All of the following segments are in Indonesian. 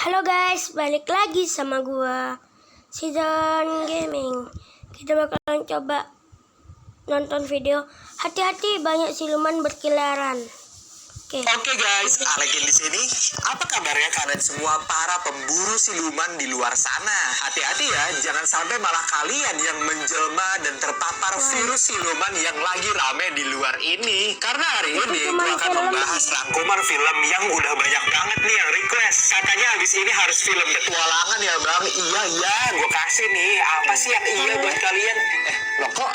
Halo guys, balik lagi sama gua Season Gaming. Kita bakalan coba nonton video hati-hati banyak siluman berkeliaran. Oke guys, Alekin di sini. Apa kabarnya kalian semua para pemburu siluman di luar sana? Hati-hati ya, jangan sampai malah kalian yang menjelma dan terpapar virus siluman yang lagi rame di luar ini. Karena hari ini gue akan membahas rangkuman film yang udah banyak banget nih yang request. Katanya habis ini harus film petualangan ya bang. Iya, gue kasih nih. Apa sih yang iya buat kalian? Loh kok?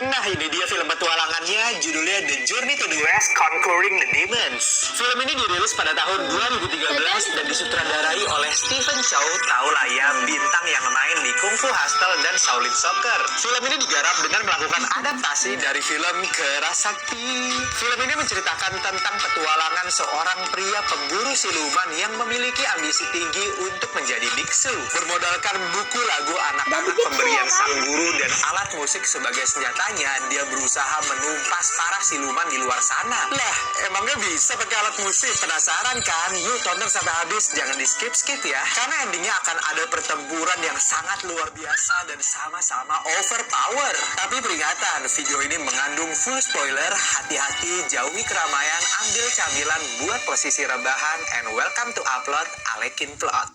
Nah ini dia film petualangannya, judulnya The Journey to the West Conquering the Demons. Film ini dirilis pada tahun 2013 dan disutradarai oleh Stephen Chow. Tahu lah ya, bintang yang main di Kung Fu Hustle dan Shaolin Soccer. Film ini digarap dengan melakukan adaptasi dari film Kerasakti. Film ini menceritakan tentang petualangan seorang pria pemburu siluman yang memiliki ambisi tinggi untuk menjadi biksu. Bermodalkan buku lagu anak-anak, pemberian sang guru, dan alat musik sebagai senjatanya, dia berusaha menumpas para siluman di luar sana. Lah, emangnya bisa pakai alat musik? Penasaran kan? Yuk tonton sampai habis, jangan di skip-skip ya. Karena endingnya akan ada pertempuran yang sangat luar biasa dan sama-sama overpower. Tapi peringatan, video ini mengandung full spoiler. Hati-hati, jauhi keramaian, ambil camilan buat posisi rebahan, and welcome to upload Alekin Plot.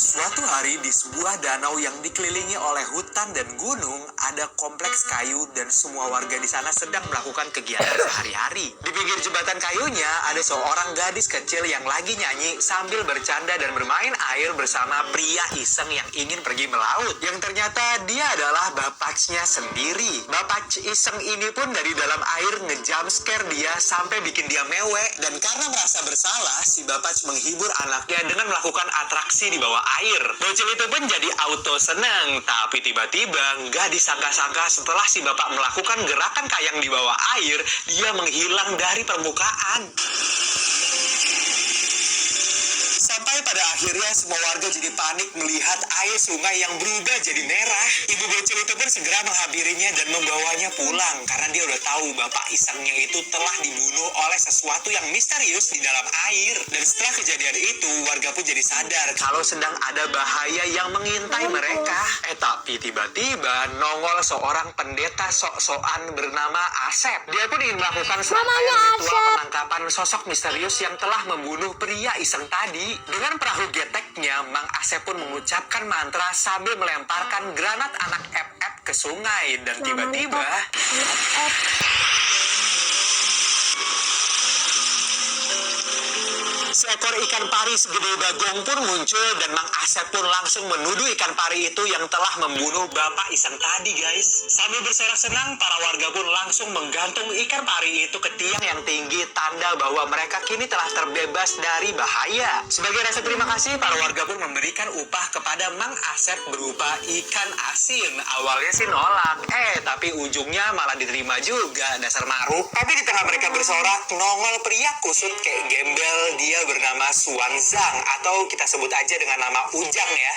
Suatu hari di sebuah danau yang dikelilingi oleh hutan dan gunung, ada kompleks kayu dan semua warga di sana sedang melakukan kegiatan sehari-hari. Di pinggir jembatan kayunya ada seorang gadis kecil yang lagi nyanyi sambil bercanda dan bermain air bersama pria iseng yang ingin pergi melaut. Yang ternyata dia adalah bapaknya sendiri. Bapak iseng ini pun dari dalam air nge-jumpscare dia sampai bikin dia mewek. Dan karena merasa bersalah, si bapak menghibur anaknya dengan melakukan atraksi di bawah air. Bocil itu pun jadi auto senang, tapi tiba-tiba nggak disangka-sangka setelah si bapak melakukan gerakan kayang di bawah air, dia menghilang dari permukaan. Sampai pada akhirnya semua warga jadi panik melihat air sungai yang berubah jadi merah. Ibu bocil itu pun segera menghampirinya dan membawanya pulang karena dia udah tahu bapak isengnya itu telah dibunuh oleh sesuatu yang misterius di dalam air. Dan setelah kejadian itu, warga pun jadi sadar kalau sedang ada bahaya yang mengintai mereka. Tapi tiba-tiba nongol seorang pendeta sok-sokan bernama Asep. Dia pun ingin melakukan serangkaian ritual penangkapan sosok misterius yang telah membunuh pria iseng tadi. Dengan perahu geteknya, Mang Asep pun mengucapkan mantra sambil melemparkan granat anak FF ke sungai. Dan tiba-tiba seekor ikan pari segede bagong pun muncul dan Mang Asep pun langsung menuduh ikan pari itu yang telah membunuh bapak iseng tadi guys. Sambil bersorak senang, para warga pun langsung menggantung ikan pari itu ke tiang yang tinggi, tanda bahwa mereka kini telah terbebas dari bahaya. Sebagai rasa terima kasih, para warga pun memberikan upah kepada Mang Asep berupa ikan asin. Awalnya sih nolak, tapi ujungnya malah diterima juga, dasar maruk. Tapi di tengah mereka bersorak, nongol pria kusut kayak gembel. Dia bernama Suanzang atau kita sebut aja dengan nama Ujang ya.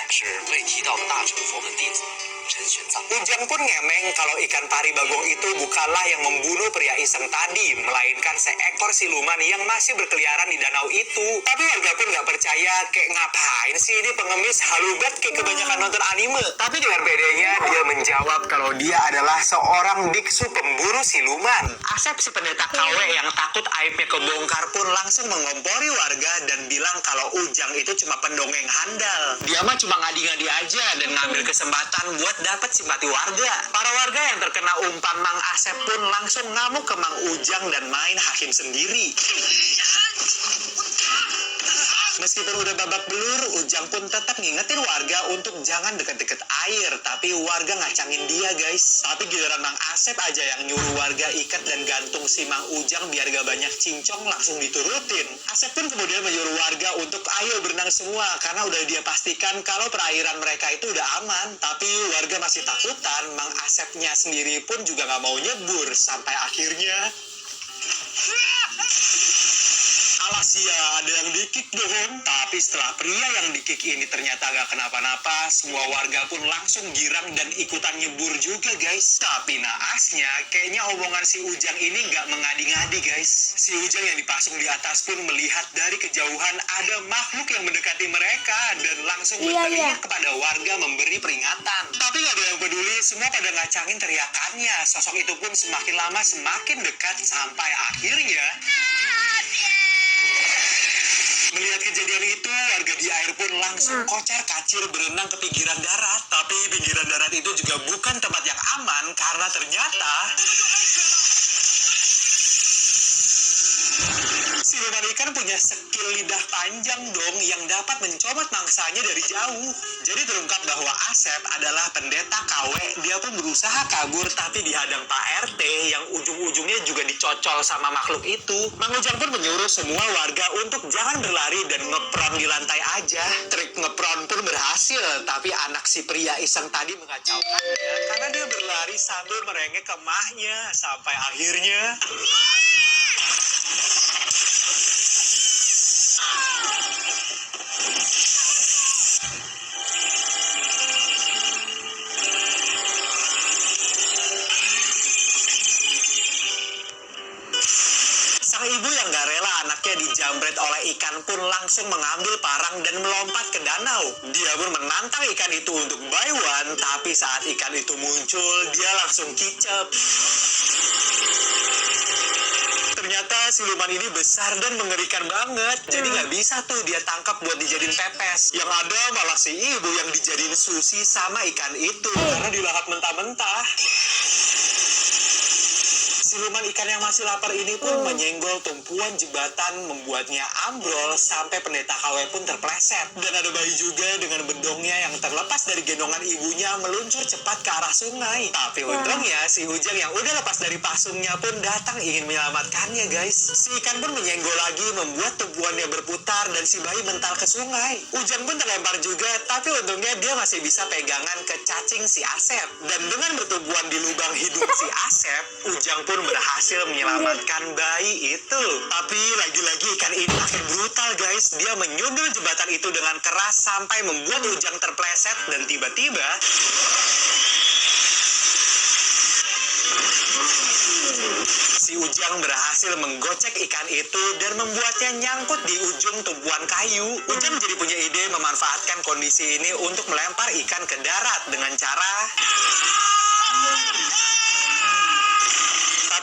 Ujang pun ngemeng kalau ikan pari bagong itu bukanlah yang membunuh pria iseng tadi, melainkan seekor siluman yang masih berkeliaran di danau itu. Tapi warga pun nggak percaya, kayak ngapain sih ini pengemis halubat kayak kebanyakan nonton anime. Tapi dengan bedanya dia menjawab kalau dia adalah seorang biksu pemburu siluman. Asep si pendeta KW yang takut aibnya kebongkar pun langsung mengompori warga dan bilang kalau Ujang itu cuma pendongeng handal. Dia mah cuma ngadi-ngadi aja dan ngambil kesempatan buat dapat simpati warga. Para warga yang terkena umpan Mang Asep pun langsung ngamuk ke Mang Ujang dan main hakim sendiri. Meskipun udah babak belur, Ujang pun tetap ngingetin warga untuk jangan deket-deket air. Tapi warga ngacangin dia guys. Tapi giliran Mang Asep aja yang nyuruh warga ikat dan gantung si Mang Ujang biar gak banyak cincong, langsung diturutin. Asep pun kemudian menyuruh warga untuk ayo berenang semua karena udah dia pastikan kalau perairan mereka itu udah aman. Tapi warga masih takutan, Mang Asepnya sendiri pun juga gak mau nyebur. Sampai akhirnya Alas ya, ada yang dikik dong. Tapi setelah pria yang dikik ini ternyata gak kenapa-napa, semua warga pun langsung girang dan ikutan nyebur juga guys. Tapi naasnya, kayaknya omongan si Ujang ini gak mengadi-ngadi guys. Si Ujang yang dipasung di atas pun melihat dari kejauhan ada makhluk yang mendekati mereka dan langsung berteriak kepada warga memberi peringatan. Tapi gak ada yang peduli, semua pada ngacangin teriakannya. Sosok itu pun semakin lama semakin dekat sampai akhirnya melihat kejadian itu, warga di air pun langsung kocar-kacir berenang ke pinggiran darat. Tapi pinggiran darat itu juga bukan tempat yang aman karena ternyata siluman ikan punya skill lidah panjang dong yang dapat mencomot mangsanya dari jauh. Jadi terungkap bahwa Asep adalah pendeta KW. Dia pun berusaha kabur tapi dihadang Pak RT yang ujung-ujungnya juga dicocol sama makhluk itu. Mang Ujang pun menyuruh semua warga untuk jangan berlari dan ngepron di lantai aja. Trik ngepron pun berhasil, tapi anak si pria iseng tadi mengacaukannya karena dia berlari sambil merengek ke emaknya. Sampai akhirnya sang ibu yang gak rela anaknya dijamret oleh ikan pun langsung mengambil parang dan melompat ke danau. Dia pun menantang ikan itu untuk buy one, tapi saat ikan itu muncul, dia langsung kicep. Ternyata siluman ini besar dan mengerikan banget. Jadi nggak bisa tuh dia tangkap buat dijadiin pepes. Yang ada malah si ibu yang dijadiin sushi sama ikan itu karena dilahap mentah-mentah. Siluman ikan yang masih lapar ini pun menyenggol tumpuan jembatan, membuatnya ambrol sampai pendeta KW pun terpleset. Dan ada bayi juga dengan bedongnya yang terlepas dari gendongan ibunya meluncur cepat ke arah sungai. Tapi untungnya si Ujang yang udah lepas dari pasungnya pun datang ingin menyelamatkannya guys. Si ikan pun menyenggol lagi membuat tumpuannya berputar dan si bayi mental ke sungai. Ujang pun terlempar juga, tapi untungnya dia masih bisa pegangan ke cacing si Asep. Dan dengan bertumbuhan di lubang hidung si Asep, Ujang pun berhasil menyelamatkan bayi itu. Tapi lagi-lagi ikan ini makin brutal guys. Dia menyundul jembatan itu dengan keras sampai membuat Ujang terpleset dan tiba-tiba si Ujang berhasil menggocek ikan itu dan membuatnya nyangkut di ujung tumpuan kayu. Ujang jadi punya ide memanfaatkan kondisi ini untuk melempar ikan ke darat dengan cara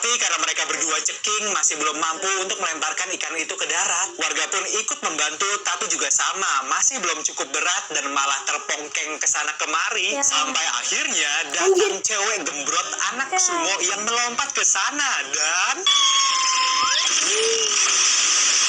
tapi karena mereka berdua ceking masih belum mampu untuk melemparkan ikan itu ke darat. Warga pun ikut membantu tapi juga sama, masih belum cukup berat dan malah terpongkeng ke sana kemari. Sampai akhirnya datang cewek gembrot anak sumo yang melompat ke sana dan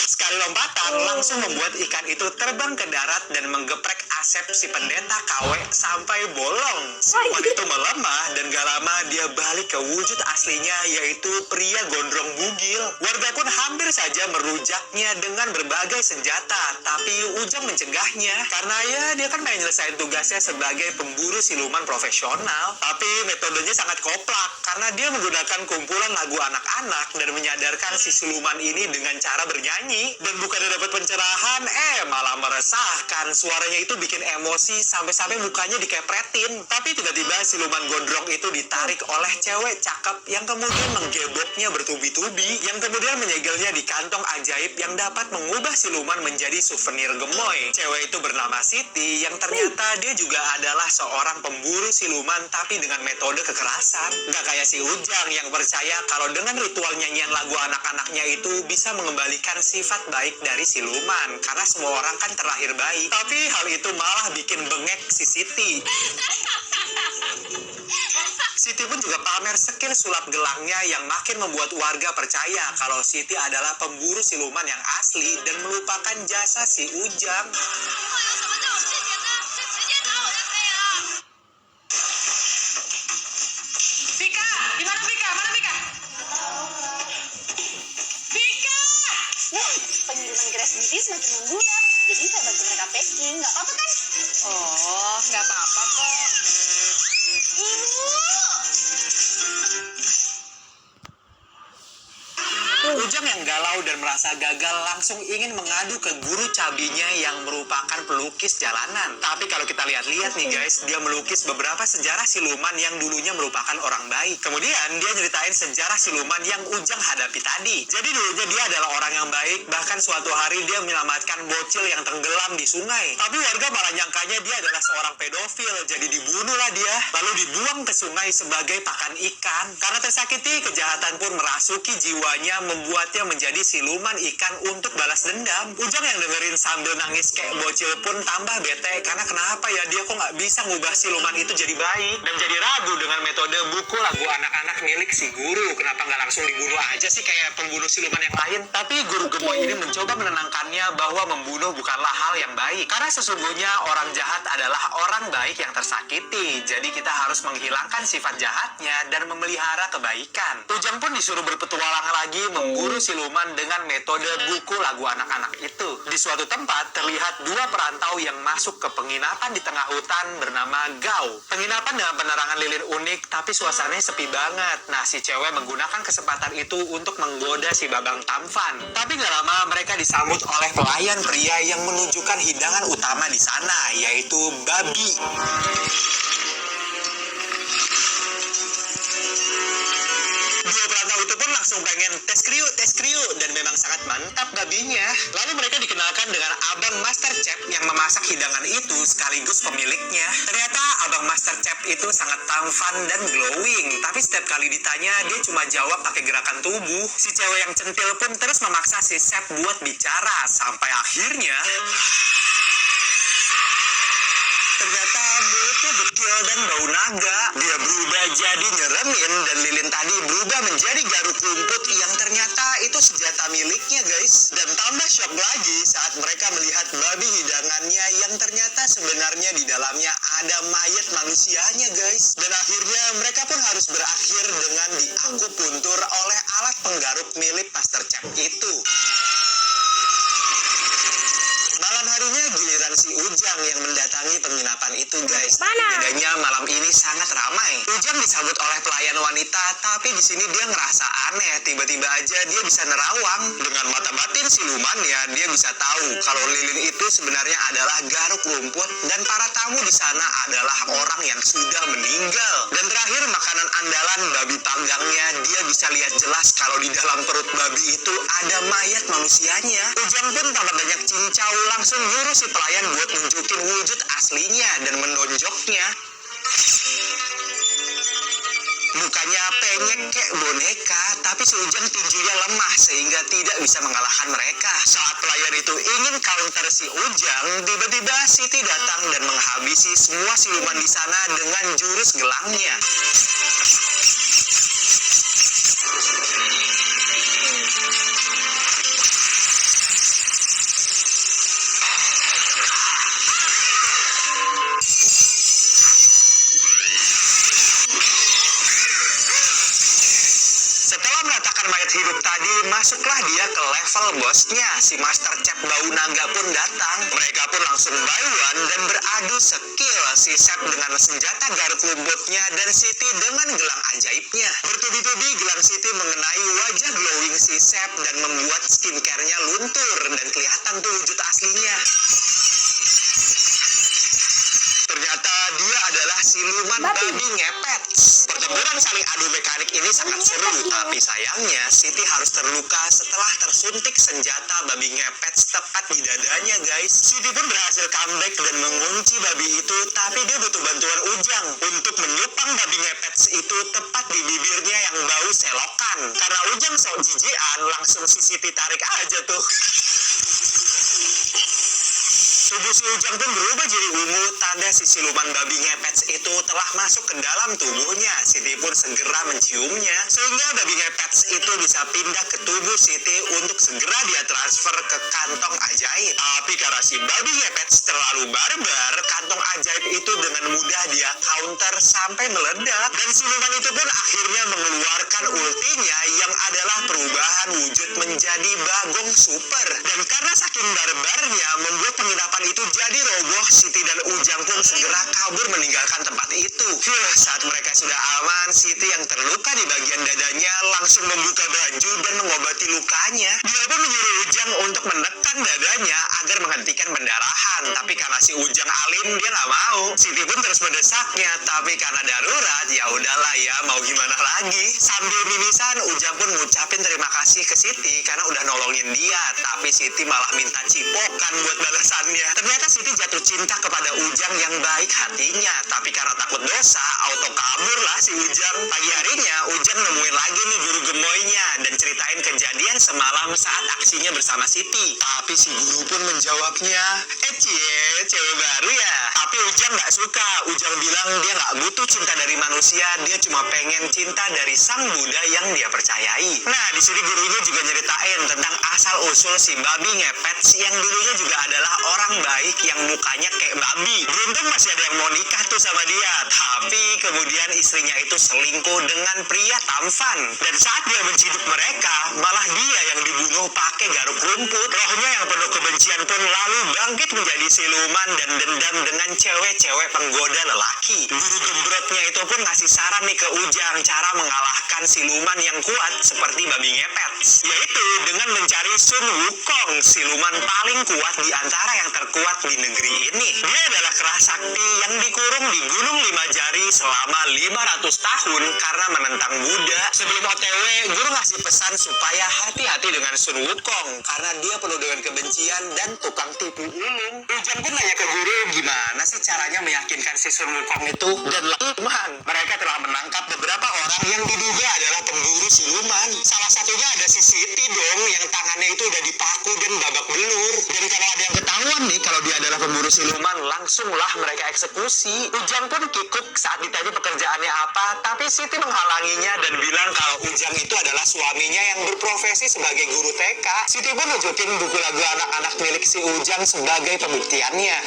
sekali lompatan langsung membuat ikan itu terbang ke darat dan menggeprek Asep si pendeta KW sampai bolong. Siluman itu melemah dan gak lama dia balik ke wujud aslinya yaitu pria gondrong bugil. Warga pun hampir saja merujaknya dengan berbagai senjata, tapi Ujang mencegahnya karena ya dia kan pengen nyelesain tugasnya sebagai pemburu siluman profesional. Tapi metodenya sangat koplak karena dia menggunakan kumpulan lagu anak-anak dan menyadarkan si siluman ini dengan cara bernyanyi. Dan bukannya dapat pencerahan, malah meresahkan. Suaranya itu bikin emosi sampai-sampai mukanya dikepretin. Tapi tiba-tiba siluman gondrong itu ditarik oleh cewek cakep yang kemudian menggeboknya bertubi-tubi, yang kemudian menyegelnya di kantong ajaib yang dapat mengubah siluman menjadi souvenir gemoy. Cewek itu bernama Siti, yang ternyata dia juga adalah seorang pemburu siluman tapi dengan metode kekerasan. Gak kayak si Ujang yang percaya kalau dengan ritual nyanyian lagu anak-anaknya itu bisa mengembalikan sifat baik dari siluman karena semua orang kan terlahir baik. Tapi hal itu malah bikin bengek si Siti. Siti pun juga pamer skill sulap gelangnya yang makin membuat warga percaya kalau Siti adalah pemburu siluman yang asli dan melupakan jasa si Ujang. Vika, di mana Vika? Mana Vika? Vika! Pengiriman Grass Beauty semakin membludak, jadi saya bantu mereka packing, nggak apa-apa kan? Oh, nggak apa-apa kok. Ibu! Ujang yang galau dan merasa gagal langsung ingin mengadu ke guru cabinya yang merupakan pelukis jalanan. Tapi kalau kita lihat-lihat nih guys, dia melukis beberapa sejarah siluman yang dulunya merupakan orang baik. Kemudian dia nyeritain sejarah siluman yang Ujang hadapi tadi. Jadi dulunya dia adalah orang yang baik, bahkan suatu hari dia menyelamatkan bocil yang tenggelam di sungai. Tapi warga malah nyangkanya dia adalah seorang pedofil, jadi dibunuhlah dia, lalu dibuang ke sungai sebagai pakan ikan. Karena tersakiti, kejahatan pun merasuki jiwanya, membuatnya menjadi siluman ikan untuk balas dendam. Ujang yang dengerin sambil nangis kayak bocil pun tambah bete, karena kenapa ya dia kok nggak bisa ngubah siluman itu jadi baik, dan jadi ragu dengan metode buku lagu anak-anak milik si guru. Kenapa nggak langsung dibunuh aja sih kayak pembunuh siluman yang lain? Tapi guru gemoy ini mencoba menenangkannya bahwa membunuh bukanlah hal yang baik, karena sesungguhnya orang jahat adalah orang baik yang tersakiti. Jadi kita harus menghilangkan sifat jahatnya dan memelihara kebaikan. Ujang pun disuruh berpetualang lagi memburu siluman dengan metode buku lagu anak-anak itu. Di suatu tempat terlihat dua perantau yang masuk ke penginapan di tengah hutan bernama Gao. Penginapan dengan penerangan lilin unik, tapi suasananya sepi banget. Nah, si cewek menggunakan kesempatan itu untuk menggoda si Babang Tampan. Tapi gak lama mereka disambut oleh pelayan pria yang menunjukkan hidangan utama di sana, yaitu babi. Dua perantau itu pun langsung pengen tes kriuk, dan memang sangat mantap babinya. Lalu mereka dikenalkan dengan Abang Master Chef yang memasak hidangan itu sekaligus pemiliknya. Ternyata Abang Master Chef itu sangat tampan dan glowing, tapi setiap kali ditanya dia cuma jawab pakai gerakan tubuh. Si cewek yang centil pun terus memaksa si chef buat bicara, sampai akhirnya ternyata mulutnya dekil dan bau naga. Dia berubah jadi nyeremin, dan lilin tadi berubah menjadi garuk rumput yang ternyata itu senjata miliknya guys. Dan tambah shock lagi saat mereka melihat babi hidangannya yang ternyata sebenarnya di dalamnya ada mayat manusianya guys. Dan akhirnya mereka pun harus berakhir dengan diakupuntur oleh alat penggaruk milik Master Chef itu. Malam harinya giliran si Ujang yang mendatangi penginapan itu guys. Bedanya malam ini sangat ramai. Ujang disambut oleh pelayan wanita, tapi di sini dia ngerasa aneh. Tiba-tiba aja dia bisa nerawang. Dengan mata batin silumannya, dia bisa tahu kalau lilin itu sebenarnya adalah garuk rumput, dan para tamu di sana adalah orang yang sudah meninggal. Dan terakhir makanan andalan babi panggangnya, dia bisa lihat jelas kalau di dalam perut babi itu ada mayat manusianya. Ujang pun tambah banyak cincau, langsung nyuruh si pelayan buat nunjukin wujud aslinya dan menonjoknya. Mukanya penyek kayak boneka, tapi si Ujang tinjunya lemah sehingga tidak bisa mengalahkan mereka. Saat pelayan itu ingin counter si Ujang, tiba-tiba Siti datang dan menghabisi semua siluman di sana dengan jurus gelangnya. Hidup tadi, masuklah dia ke level bosnya. Si Master Chef Bau Naga pun datang. Mereka pun langsung buy one dan beradu skill. Si Chef dengan senjata garuk rumputnya dan Siti dengan gelang ajaibnya. Bertubi-tubi gelang Siti mengenai wajah glowing si Chef dan membuat skincare-nya luntur dan kelihatan tuh wujud aslinya. Ternyata dia adalah siluman babi ngepet. Pertempuran saling adu mekanik ini sangat seru, tapi sayangnya Siti harus terluka setelah tersuntik senjata babi ngepet tepat di dadanya guys. Siti pun berhasil comeback dan mengunci babi itu, tapi dia butuh bantuan Ujang untuk menyupang babi ngepet itu tepat di bibirnya yang bau selokan. Karena Ujang sok jijian, langsung si Siti tarik aja tuh. Tubuh si Ujang pun berubah jadi ungu, tanda si siluman babi ngepet itu telah masuk ke dalam tubuhnya. Siti pun segera menciumnya, sehingga babi ngepet itu bisa pindah ke tubuh Siti untuk segera dia transfer ke kantong ajaib. Tapi karena si babi ngepet terlalu barbar, kantong ajaib itu dengan mudah dia counter sampai meledak. Dan siluman itu pun akhirnya mengeluarkan ultinya yang adalah perubahan wujud menjadi bagong super. Dan karena saking barbarnya, membuat penginapan ruangan itu jadi roboh, Siti dan Ujang pun segera kabur meninggalkan tempat itu. Saat mereka sudah aman, Siti yang terluka di bagian dadanya langsung membuka baju dan mengobati lukanya. Dia pun menyuruh Ujang untuk menekan dadanya agar menghentikan pendarahan. Tapi karena si Ujang alim, dia nggak mau. Siti pun terus mendesaknya, tapi karena darurat, ya udahlah ya, mau gimana lagi. Sambil mimisan, Ujang pun ngucapin terima kasih ke Siti karena udah nolongin dia. Tapi Siti malah minta cipokan buat balasannya. Ternyata Siti jatuh cinta kepada Ujang yang baik hatinya. Tapi karena takut dosa, auto kabur lah si Ujang. Pagi harinya, Ujang nemuin lagi nih guru gemoynya dan ceritain kejadian semalam saat aksinya bersama Siti. Tapi si guru pun menjawabnya, cie, cewek baru ya. Tapi Ujang nggak suka. Ujang bilang dia nggak butuh cinta dari manusia, dia cuma pengen cinta dari sang Buddha yang dia percayai. Nah, di sini gurunya juga nyeritain tentang asal usul si babi ngepet yang dulunya juga adalah orang baik yang mukanya kayak babi. Beruntung masih ada yang mau nikah tuh sama dia. Tapi kemudian istrinya itu selingkuh dengan pria tampan. Dan saat dia menciduk mereka, malah dia yang dibunuh pakai garuk rumput. Rohnya yang penuh kebencian pun lalu bangkit menjadi siluman dan dendam dengan cewek-cewek penggoda lelaki. Guru gembrotnya itu pun ngasih saran nih ke Ujang cara mengalahkan siluman yang kuat seperti babi ngepet, yaitu dengan mencari Sun Wukong, siluman paling kuat di antara yang terkuat di negeri ini. Dia adalah kera sakti yang dikurung di Gunung Lima Jari selama 500 tahun karena menentang Buddha. Sebelum OTW, guru ngasih pesan supaya hati-hati dengan Sun Wukong karena dia penuh dengan kebencian dan tukang tipu ulung. Ujang pun nanya ke guru gimana sih caranya meyakinkan si Sun Wukong itu, dan teman mereka telah menangkap beberapa orang yang diduga adalah pemburu siluman. Salah satunya ada si Siti dong yang tangannya itu udah dipaku dan babak belur. Dan kalau ada yang ketahuan nih kalau dia adalah pemburu siluman, langsunglah mereka eksekusi. Ujang pun kikuk saat ditanya pekerjaannya apa, tapi Siti menghalanginya dan bilang kalau Ujang itu adalah suaminya yang berprofesi sebagai guru TK. Siti pun nunjukin buku lagu anak-anak milik si Ujang sebagai pembuktiannya.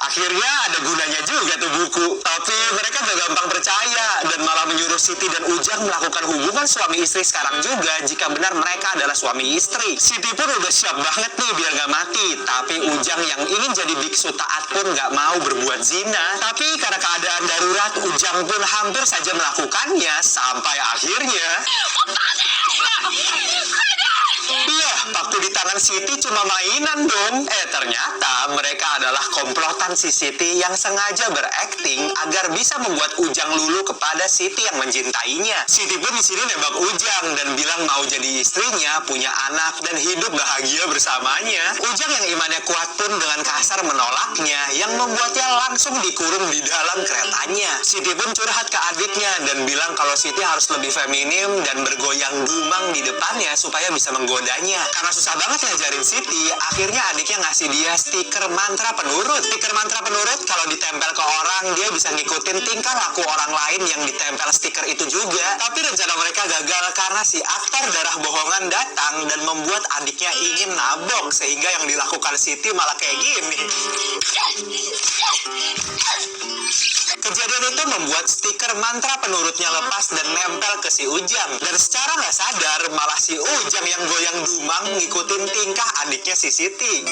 Akhirnya ada gunanya juga tuh buku. Tapi mereka gak gampang percaya dan malah menyuruh Siti dan Ujang melakukan hubungan suami istri sekarang juga jika benar mereka adalah suami istri. Siti pun udah siap banget nih biar gak mati. Tapi Ujang yang ingin jadi biksu taat pun gak mau berbuat zina. Tapi karena keadaan darurat, Ujang pun hampir saja melakukannya sampai akhirnya... Iya, waktu di tangan Siti cuma mainan dong. Ternyata mereka adalah komplotan si Siti yang sengaja berakting agar bisa membuat Ujang luluh kepada Siti yang mencintainya. Siti pun di sini nembak Ujang dan bilang mau jadi istrinya, punya anak dan hidup bahagia bersamanya. Ujang yang imannya kuat pun dengan kasar menolaknya, yang membuatnya langsung dikurung di dalam keretanya. Siti pun curhat ke adiknya dan bilang kalau Siti harus lebih feminim dan bergoyang dumang di depannya supaya bisa menggodanya. Karena susah banget ngajarin Siti, akhirnya adiknya ngasih dia stiker mantra penurut. Stiker mantra penurut kalau ditempel ke orang, dia bisa ngikutin tingkah laku orang lain yang ditempel stiker itu juga. Tapi rencana mereka gagal karena si aktor darah bohongan datang dan membuat adiknya ingin nabok, sehingga yang dilakukan Siti malah kayak gini. Kejadian itu membuat stiker mantra penurutnya lepas dan nempel ke si Ujang. Dan secara nggak sadar, malah si Ujang yang goyang dumang ngikutin tingkah adiknya si Siti.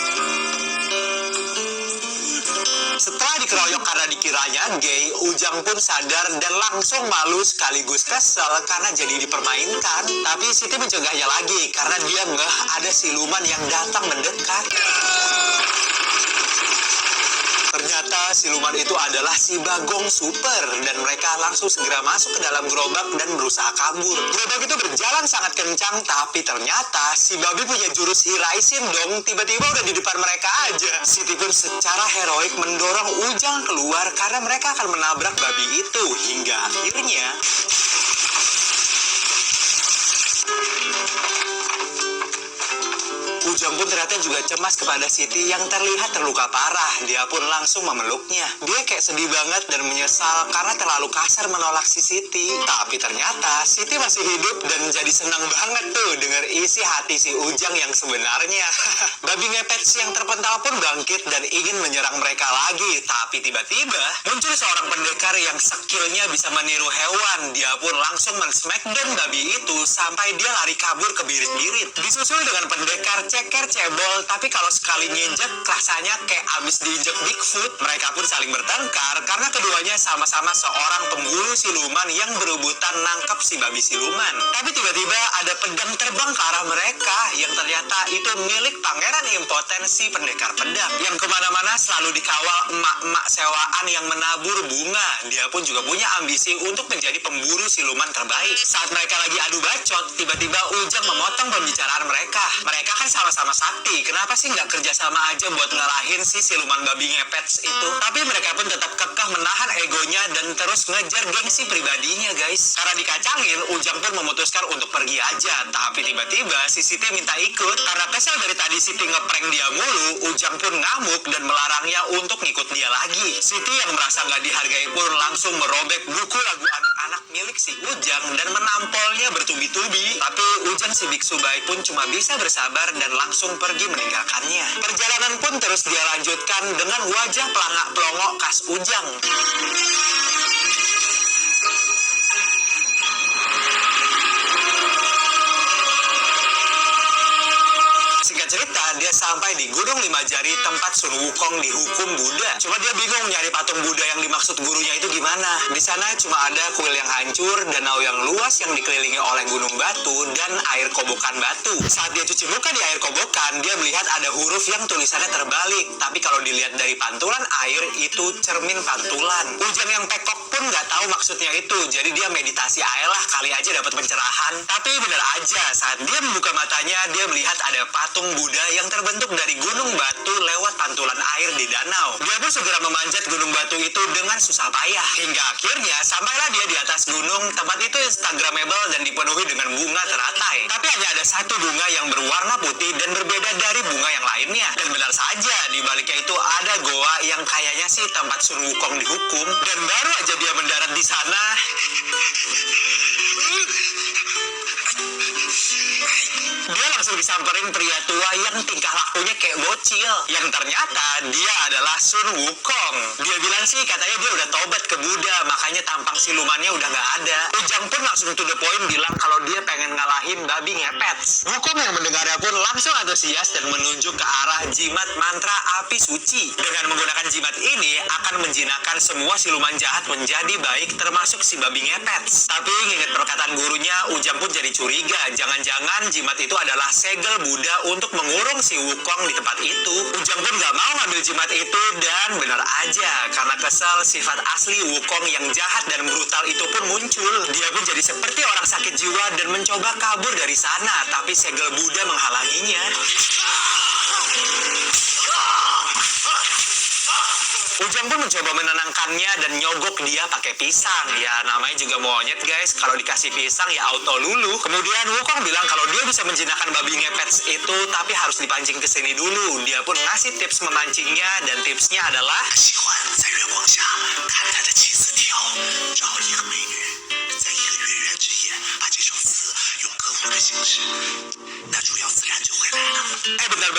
Setelah dikeroyok karena dikiranya gay, Ujang pun sadar dan langsung malu sekaligus kesel karena jadi dipermainkan. Tapi Siti mencegahnya lagi karena dia ngeh ada siluman yang datang mendekat. Ternyata siluman itu adalah si Bagong Super dan mereka langsung segera masuk ke dalam gerobak dan berusaha kabur. Gerobak itu berjalan sangat kencang, tapi ternyata si babi punya jurus Hiraisin dong. Tiba-tiba udah di depan mereka aja. Siti pun secara heroik mendorong Ujang keluar karena mereka akan menabrak babi itu. Hingga akhirnya Ujang pun ternyata juga cemas kepada Siti yang terlihat terluka parah. Dia pun langsung memeluknya. Dia kayak sedih banget dan menyesal karena terlalu kasar menolak si Siti. Tapi ternyata Siti masih hidup dan jadi senang banget tuh dengar isi hati si Ujang yang sebenarnya. Babi ngepet yang terpental pun bangkit dan ingin menyerang mereka lagi. Tapi tiba-tiba muncul seorang pendekar yang skillnya bisa meniru hewan. Dia pun langsung men-smackdown babi itu sampai dia lari kabur ke birit-birit. Disusul dengan pendekar cek ceker, cebol, tapi kalau sekali nginjek rasanya kayak abis diinjek Bigfoot. Mereka pun saling bertengkar karena keduanya sama-sama seorang pemburu siluman yang berebutan nangkep si babi siluman. Tapi tiba-tiba ada pedang terbang ke arah mereka yang ternyata itu milik pangeran impoten si pendekar pedang yang kemana-mana selalu dikawal emak-emak sewaan yang menabur bunga. Dia pun juga punya ambisi untuk menjadi pemburu siluman terbaik. Saat mereka lagi adu bacot, tiba-tiba Ujang memotong pembicaraan mereka. Mereka kan sama-sama sakti, kenapa sih nggak kerjasama aja buat ngalahin si siluman babi ngepet itu? Tapi mereka pun tetap kekeh menahan egonya dan terus ngejar gengsi pribadinya, guys. Karena dikacangin, Ujang pun memutuskan untuk pergi aja. Tapi tiba-tiba si Siti minta ikut. Karena kesel dari tadi Siti ngeprank dia mulu, Ujang pun ngamuk dan melarangnya untuk ngikut dia lagi. Siti yang merasa nggak dihargai pun langsung merobek buku lagu anak-anak milik si Ujang dan menampolnya bertubi-tubi. Tapi Ujang si biksu baik pun cuma bisa bersabar dan langsung pergi meninggalkannya. Perjalanan pun terus dia lanjutkan dengan wajah pelangak-pelongok khas Ujang. Singkat cerita, dia sampai di Gunung Lima Jari tempat Sun Wukong dihukum Buddha. Cuma dia bingung nyari patung Buddha yang dimaksud gurunya itu gimana. Di sana cuma ada kuil yang hancur, danau yang luas yang dikelilingi oleh gunung batu, dan air kobokan batu. Saat dia cuci muka di air kobokan, dia melihat ada huruf yang tulisannya terbalik. Tapi kalau dilihat dari pantulan air, itu cermin pantulan. Ujang yang pekok pun nggak tahu maksudnya itu. Jadi dia meditasi aja lah, kali aja dapat pencerahan. Tapi benar aja, saat dia membuka matanya, dia melihat ada patung Buddha yang terbentuk dari gunung batu lewat pantulan air di danau. Dia pun segera memanjat gunung batu itu dengan susah payah. Hingga akhirnya sampailah dia di atas gunung. Tempat itu instagramable dan dipenuhi dengan bunga teratai. Tapi hanya ada satu bunga yang berwarna putih dan berbeda dari bunga yang lainnya. Dan benar saja, di baliknya itu ada goa yang kayaknya sih tempat Sun Wukong dihukum. Dan baru aja dia mendarat di sana, dia langsung disamperin pria tua yang tingkah lakunya kayak bocil. Yang ternyata dia adalah Sun Wukong. Dia bilang sih katanya dia udah tobat ke Buddha, makanya tampang silumannya udah gak ada. Ujang pun langsung to the point bilang kalau dia pengen ngalahin babi ngepet. Wukong yang mendengarnya pun langsung antusias dan menunjuk ke arah jimat mantra api suci. Dengan menggunakan jimat ini akan menjinakkan semua siluman jahat menjadi baik termasuk si babi ngepet. Tapi nginget perkataan gurunya, Ujang pun jadi curiga. Jangan-jangan jimat itu adalah segel Buddha untuk mengurung si Wukong di tempat itu. Ujang pun gak mau ngambil jimat itu dan benar aja, karena kesal sifat asli Wukong yang jahat dan brutal itu pun muncul. Dia pun jadi seperti orang sakit jiwa dan mencoba kabur dari sana, tapi segel Buddha menghalanginya. Ujang pun mencoba menenangkannya dan nyogok dia pakai pisang. Ya namanya juga monyet guys, kalau dikasih pisang ya auto lulu. Kemudian Wukong bilang kalau dia bisa menjinakkan babi ngepet itu, tapi harus dipancing ke sini dulu. Dia pun ngasih tips memancingnya dan tipsnya adalah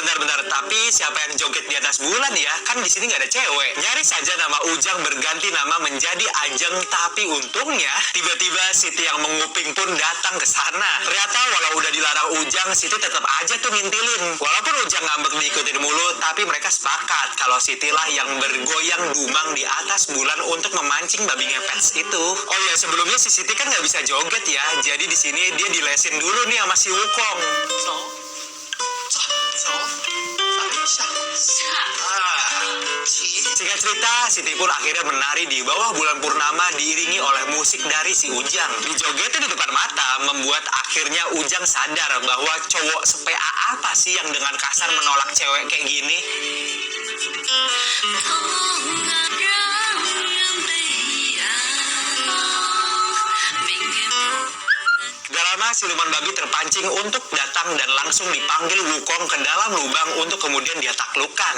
bentar. Tapi siapa yang joget di atas bulan ya? Kan di sini nggak ada cewek. Nyaris saja nama Ujang berganti nama menjadi Ajeng, tapi untungnya tiba-tiba Siti yang menguping pun datang ke sana. Ternyata walau udah dilarang Ujang, Siti tetap aja tuh ngintilin. Walaupun Ujang ngambek diikutin mulu, tapi mereka sepakat kalau Siti lah yang bergoyang dumang di atas bulan untuk memancing babi ngepet itu. Oh iya, sebelumnya si Siti kan nggak bisa joget ya. Jadi di sini dia dilesin dulu nih sama si Wukong. Singkat cerita, Siti pun akhirnya menari di bawah bulan purnama diiringi oleh musik dari si Ujang. Dijogetin di depan mata membuat akhirnya Ujang sadar bahwa cowok sepea apa sih yang dengan kasar menolak cewek kayak gini. Gak lama siluman babi terpancing untuk datang dan langsung dipanggil Wukong ke dalam lubang untuk kemudian dia taklukkan.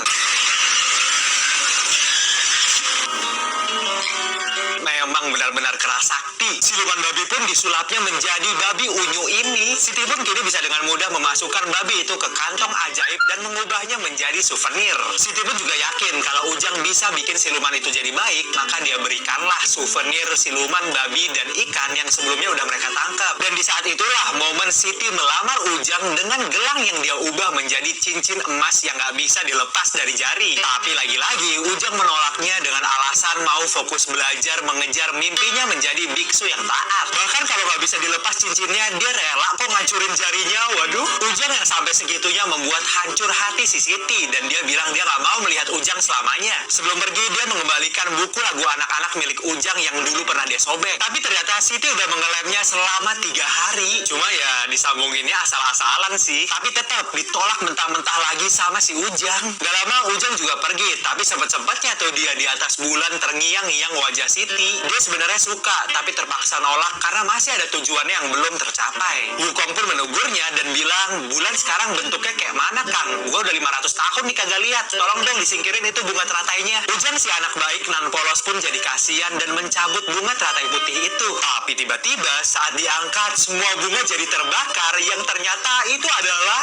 Memang memang benar-benar keras sakti. Siluman babi pun disulapnya menjadi babi unyu ini. Siti pun kini bisa dengan mudah memasukkan babi itu ke kantong ajaib dan mengubahnya menjadi souvenir. Siti pun juga yakin kalau Ujang bisa bikin siluman itu jadi baik, maka dia berikanlah souvenir siluman babi dan ikan yang sebelumnya udah mereka tangkap. Dan di saat itulah momen Siti melamar Ujang dengan gelang yang dia ubah menjadi cincin emas yang gak bisa dilepas dari jari. Tapi lagi-lagi Ujang menolaknya dengan alasan mau fokus belajar mengejar mimpinya menjadi biksu yang taat. Bahkan kalau gak bisa dilepas cincinnya, dia rela kok ngancurin jarinya. Waduh, Ujang yang sampai segitunya membuat hancur hati si Siti, dan dia bilang dia gak mau melihat Ujang selamanya. Sebelum pergi, dia mengembalikan buku lagu anak-anak milik Ujang yang dulu pernah dia sobek. Tapi ternyata Siti udah mengelemnya selama 3 hari. Cuma ya disambunginnya asal-asalan sih. Tapi tetap ditolak mentah-mentah lagi sama si Ujang. Gak lama Ujang juga pergi, tapi sempet-sempetnya tuh dia di atas bulan terngiang-ngiang wajah Siti. Dia sebenarnya suka, tapi terpaksa nolak karena masih ada tujuannya yang belum tercapai. Wukong pun menegurnya dan bilang, bulan sekarang bentuknya kayak mana Kang? Gua udah 500 tahun nih kagak lihat. Tolong dong disingkirin itu bunga teratainya. Ujang si anak baik nan polos pun jadi kasihan dan mencabut bunga teratai putih itu. Tapi tiba-tiba saat diangkat, semua bunga jadi terbakar yang ternyata itu adalah...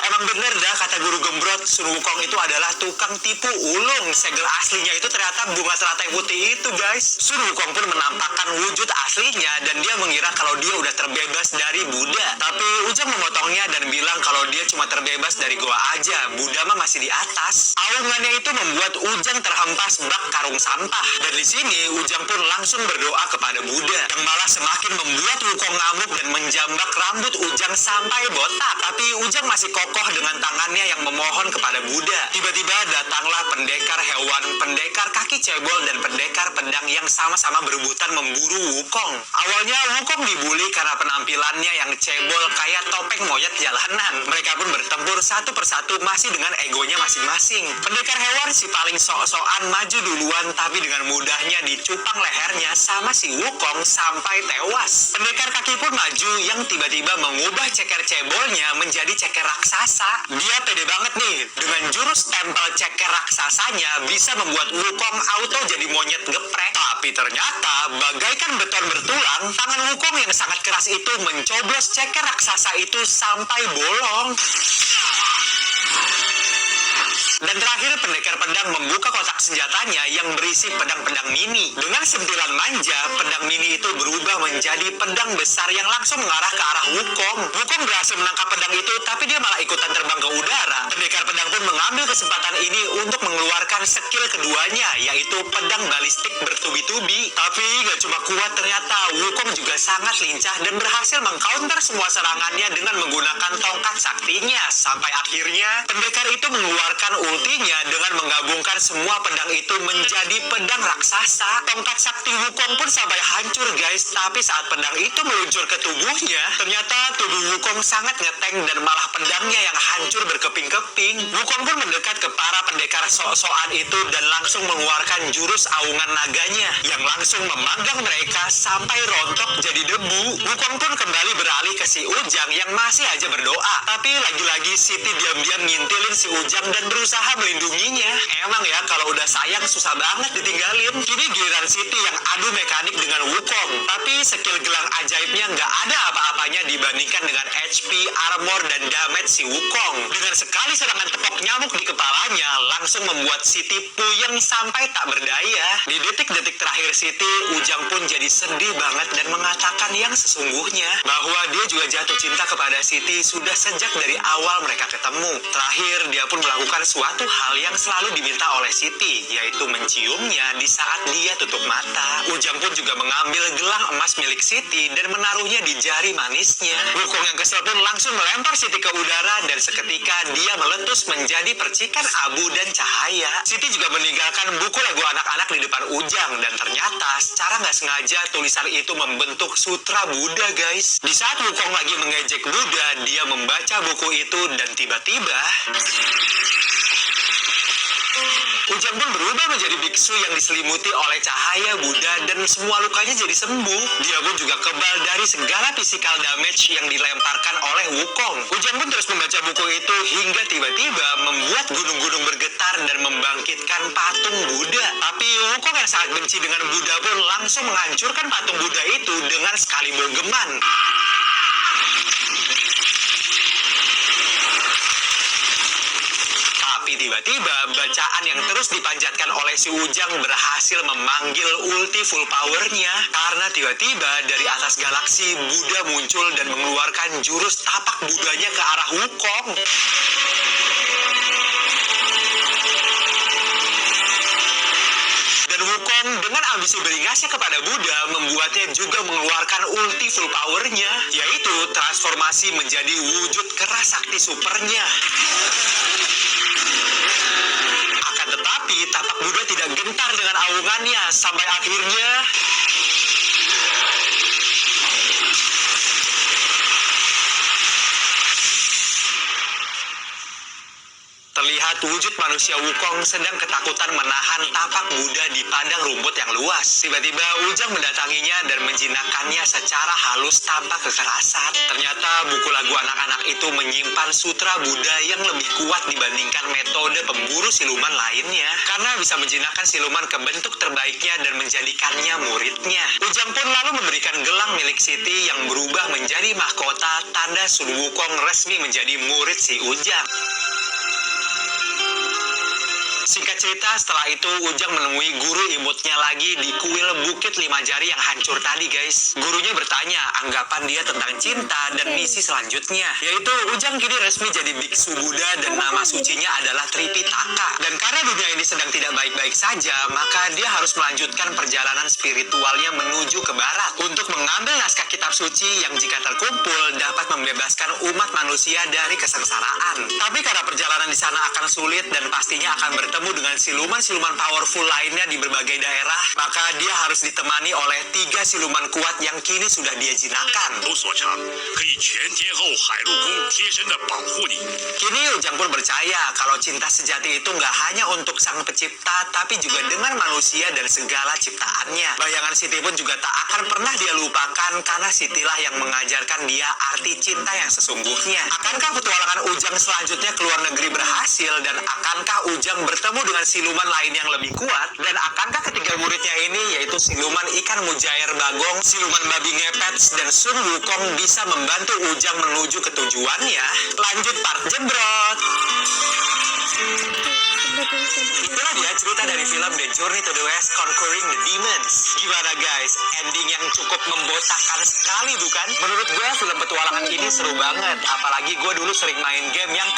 Emang bener dah kata guru gembrot, Sun Wukong itu adalah tukang tipu ulung. Segel aslinya itu ternyata bunga teratai putih itu, guys. Sun Wukong pun menampakkan wujud aslinya dan dia mengira kalau dia udah terbebas dari Buddha. Tapi Ujang memotongnya dan bilang kalau dia cuma terbebas dari goa aja. Buddha mah masih di atas. Aungannya itu membuat Ujang terhempas bak karung sampah. Dan di sini Ujang pun langsung berdoa kepada Buddha, yang malah semakin membuat Wukong ngamuk dan menjambak rambut Ujang sampai botak. Tapi Ujang masih kokoh dengan tangannya yang memohon kepada Buddha. Tiba-tiba datanglah pendekar hewan, pendekar kaki cebol, dan pendekar pedang yang sama-sama berebutan memburu Wukong. Awalnya Wukong dibully karena penampilannya yang cebol kayak topeng monyet jalanan. Mereka pun bertempur satu persatu masih dengan egonya masing-masing. Pendekar hewan si paling sok-sokan maju duluan, tapi dengan mudahnya dicupang lehernya sama si Wukong sampai tewas. Pendekar kaki pun maju yang tiba-tiba mengubah ceker cebolnya menjadi ceker raksasa. Dia pede banget nih, dengan jurus tempel ceker raksasanya bisa membuat Wukong auto jadi monyet geprek. Tapi ternyata bagaikan beton bertulang, tangan Wukong yang sangat keras itu mencoblos ceker raksasa itu sampai bolong. Dan terakhir pendekar pedang membuka kotak senjatanya yang berisi pedang-pedang mini. Dengan sentilan manja, pedang mini itu berubah menjadi pedang besar yang langsung mengarah ke arah Wukong. Wukong berhasil menangkap pedang itu, tapi dia malah ikutan terbang ke udara. Pendekar pedang pun mengambil kesempatan ini untuk mengeluarkan skill keduanya, yaitu pedang balistik bertubi-tubi. Tapi gak cuma kuat, ternyata Wukong juga sangat lincah dan berhasil mengcounter semua serangannya dengan menggunakan tongkat saktinya. Sampai akhirnya pendekar itu mengeluarkan ultinya dengan menggabungkan semua pedang itu menjadi pedang raksasa. Tongkat sakti Wukong pun sampai hancur, guys. Tapi saat pedang itu meluncur ke tubuhnya, ternyata tubuh Wukong sangat ngeteng dan malah pedangnya yang hancur berkeping-keping. Wukong pun mendekat ke para pendekar sok-sokan itu dan langsung mengeluarkan jurus aungan naganya yang langsung memanggang mereka sampai rontok jadi debu. Wukong pun kembali beralih ke si Ujang yang masih aja berdoa. Tapi lagi-lagi Siti diam-diam ngintilin si Ujang dan berusaha melindunginya. Emang ya kalau udah sayang susah banget ditinggalin. Kini giliran Siti yang adu mekanik dengan Wukong. Tapi skill gelang ajaibnya nggak ada apa-apanya dibandingkan dengan HP, armor, dan damage si Wukong. Dengan sekali serangan tepok nyamuk di kepalanya, langsung membuat Siti puyeng sampai tak berdaya. Di detik-detik terakhir Siti, Ujang pun jadi sedih banget dan mengatakan yang sesungguhnya, bahwa dia juga jatuh cinta kepada Siti sudah sejak dari awal mereka ketemu. Terakhir, dia pun melakukan suatu hal yang selalu diminta oleh Siti, yaitu menciumnya di saat dia tutup mata. Ujang pun juga mengambil gelang emas milik Siti dan menaruhnya di jari manisnya. Wukong yang kesel pun langsung melempar Siti ke udara dan seketika dia meletus menjadi percikan abu dan cahaya. Siti juga meninggalkan buku lagu anak-anak di depan Ujang dan ternyata secara nggak sengaja tulisan itu membentuk sutra Buddha, guys. Di saat Wukong lagi mengejek Buddha, dia membaca buku itu dan tiba-tiba Ujang pun berubah menjadi biksu yang diselimuti oleh cahaya Buddha dan semua lukanya jadi sembuh. Dia pun juga kebal dari segala physical damage yang dilemparkan oleh Wukong. Ujang pun terus membaca buku itu hingga tiba-tiba membuat gunung-gunung bergetar dan membangkitkan patung Buddha. Tapi Wukong yang sangat benci dengan Buddha pun langsung menghancurkan patung Buddha itu dengan sekali bogeman. Tapi tiba-tiba bacaan yang terus dipanjatkan oleh si Ujang berhasil memanggil ulti full powernya. Karena tiba-tiba dari atas galaksi Buddha muncul dan mengeluarkan jurus tapak Buddhanya ke arah Wukong. Dan Wukong dengan ambisi beringasnya kepada Buddha membuatnya juga mengeluarkan ulti full powernya, yaitu transformasi menjadi wujud keras sakti supernya. Akan tetapi tapak Buddha tidak gentar dengan aungannya sampai akhirnya terlihat wujud manusia Wukong sedang ketakutan menahan tapak Buddha di padang rumput yang luas. Tiba-tiba Ujang mendatanginya dan menjinakkannya secara halus tanpa kekerasan. Ternyata buku lagu anak-anak itu menyimpan sutra Buddha yang lebih kuat dibandingkan metode pemburu siluman lainnya. Karena bisa menjinakkan siluman ke bentuk terbaiknya dan menjadikannya muridnya. Ujang pun lalu memberikan gelang milik Siti yang berubah menjadi mahkota, tanda Sun Wukong resmi menjadi murid si Ujang. Singkat cerita, setelah itu Ujang menemui guru imutnya lagi di kuil Bukit Lima Jari yang hancur tadi, guys. Gurunya bertanya anggapan dia tentang cinta dan misi selanjutnya, yaitu Ujang kini resmi jadi biksu Buddha dan nama sucinya adalah Tripitaka. Dan karena dunia ini sedang tidak baik-baik saja, maka dia harus melanjutkan perjalanan spiritualnya menuju ke barat untuk mengambil naskah kitab suci yang jika terkumpul dapat membebaskan umat manusia dari kesengsaraan. Tapi karena perjalanan di sana akan sulit dan pastinya akan bertemu dengan siluman-siluman powerful lainnya di berbagai daerah, maka dia harus ditemani oleh 3 siluman kuat yang kini sudah dia jinakkan. Kini Ujang pun percaya kalau cinta sejati itu nggak hanya untuk sang pencipta, tapi juga dengan manusia dan segala ciptaannya. Bayangan Siti pun juga tak akan pernah dia lupakan karena Sitilah yang mengajarkan dia arti cinta yang sesungguhnya. Akankah petualangan Ujang selanjutnya ke luar negeri berhasil, dan akankah Ujang bertemu dengan siluman lain yang lebih kuat? Dan akankah ketiga muridnya ini, yaitu siluman ikan mujair bagong, siluman babi ngepet, dan Sun Wukong bisa membantu Ujang menuju ke tujuannya? Lanjut part jebrot. Itulah dia cerita dari film The Journey to the West Conquering the Demons. Gimana guys? Ending yang cukup membotakan sekali bukan? Menurut gue film petualangan ini seru banget. Apalagi gue dulu sering main game yang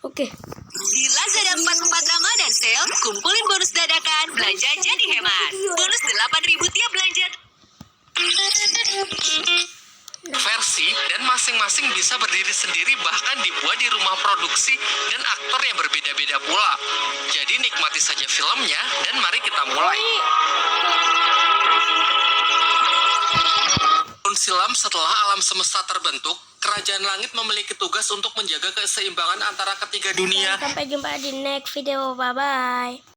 Oke. Di Lazada 44 Ramadan Sale, kumpulin bonus dadakan, belanja jadi hemat. Bonus 8.000 tiap belanja. Versi dan masing-masing bisa berdiri sendiri, bahkan dibuat di rumah produksi dan aktor yang berbeda-beda pula. Jadi nikmati saja filmnya dan mari kita mulai. Tahun silam setelah alam semesta terbentuk, Kerajaan Langit memiliki tugas untuk menjaga keseimbangan antara ketiga dunia. Sampai jumpa di next video. Bye bye.